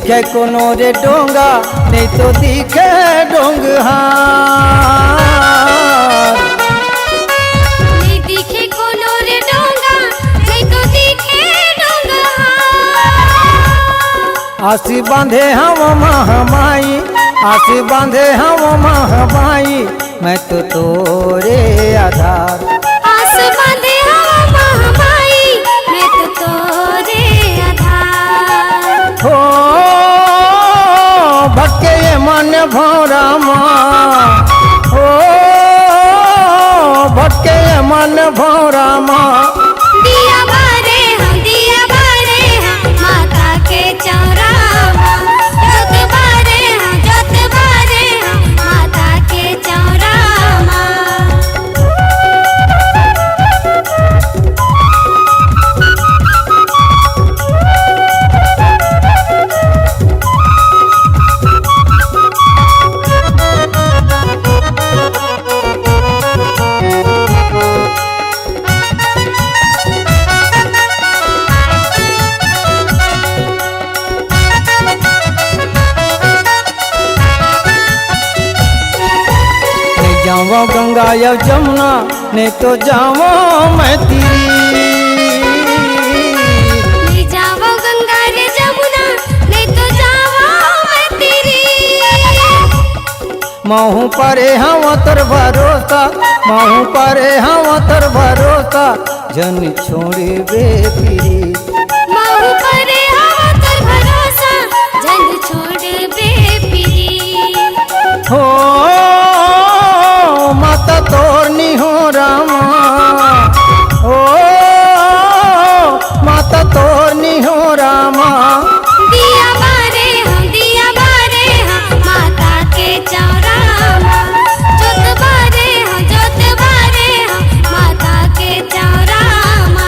दिखे कोनो रे डोंगा नहीं तो दिखे डोंगहार। नहीं दिखे कोनो रे डोंगा नहीं तो दिखे डोंगहार। आसी बांधे हम महामाई, आसी बांधे हम महामाई, मैं तो तोरे आधार। आस बांधे हम महामाई, मैं तो तोरे आधार। हो भटके ये मन भौरा माँ, हो भटके ये मन भौरा माँ। दिया बारे हम माता के चौराहा। जोत बारे हम माता के चौराहा। जावो गंगा या जमुना नहीं तो जावो मैं तीरी। नहीं जावो गंगा रे जमुना नहीं तो जावो मैं तेरी। महू परे हम तर भरोसा, महू परे हम तर भरोसा, जन छोड़ी बेपीरी। महू परे हम तर भरोसा, जन छोड़ बेपीरी। हो माता तोरनी हो रामा, ओ माता तोरनी हो रामा। दिया बारे हम माता के चौराहा। जोत बारे हम माता के चौराहा।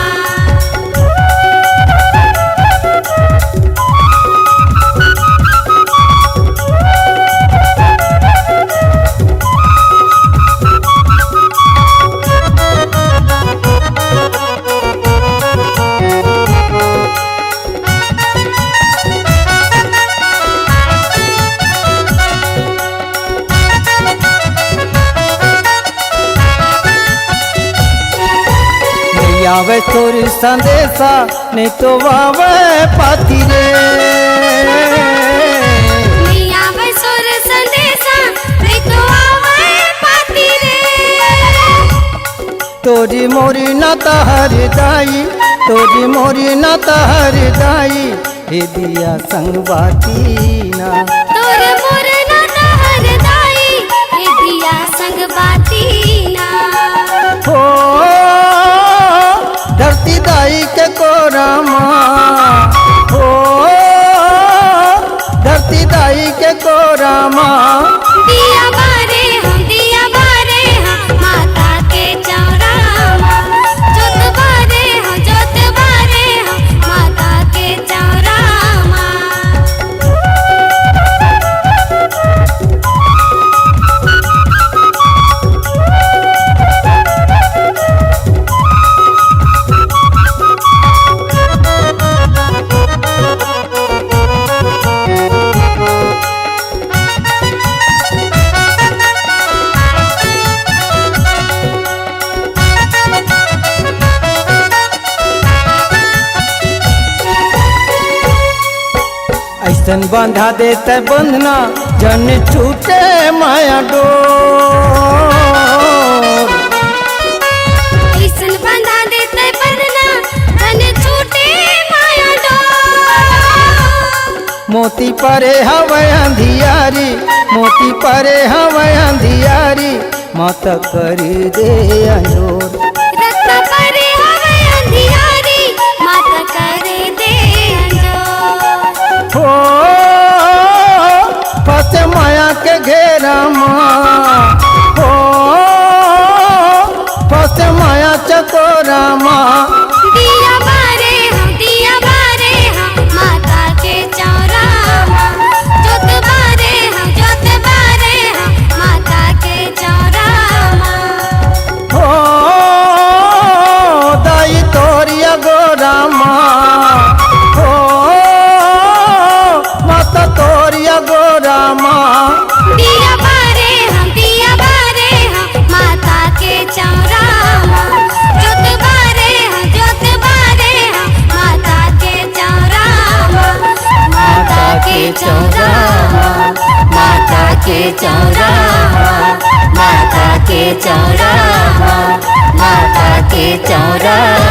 आवे तोरी संदेशा नहीं तो वावे पाती रे। नहीं आवे सुर संदेशा नहीं तो आवे पाती रे। तोरी मोरी नाता हर दाई, तोरी मोरी नाता हर दाई, हे दिया संग बाती ना। तोर मोर नाता हर दाई, हे दिया संग बाती ना। हो धरती दाई के कोरामा, हो धरती दाई के कोरामा। दिया बारे हम माता के चौराहा। जोत बारे हम माता के चौराहा। ऐसन बांधा देते बंधना जन छूटे माया डोर। ऐसन बंधा देते बंधना जन छूटे माया डोर। मोती परे हवे अंधियारी, मोती परे हवे अंधियारी, माता करी दे अंजोर। रत्न परे हवे अंधियारी, माता करे दे अंजोर। हो फसे माया के घेरा माँ, हो फसे माया चकोरा माँ। दिया बारे हम माता के चौराहा। जोत बारे हम माता के चौराहा। हो दाई तोरिया गोरा माँ, हो माता चौराहा, माता के चौराहा, माता के चौराहा, माता के चौराहा।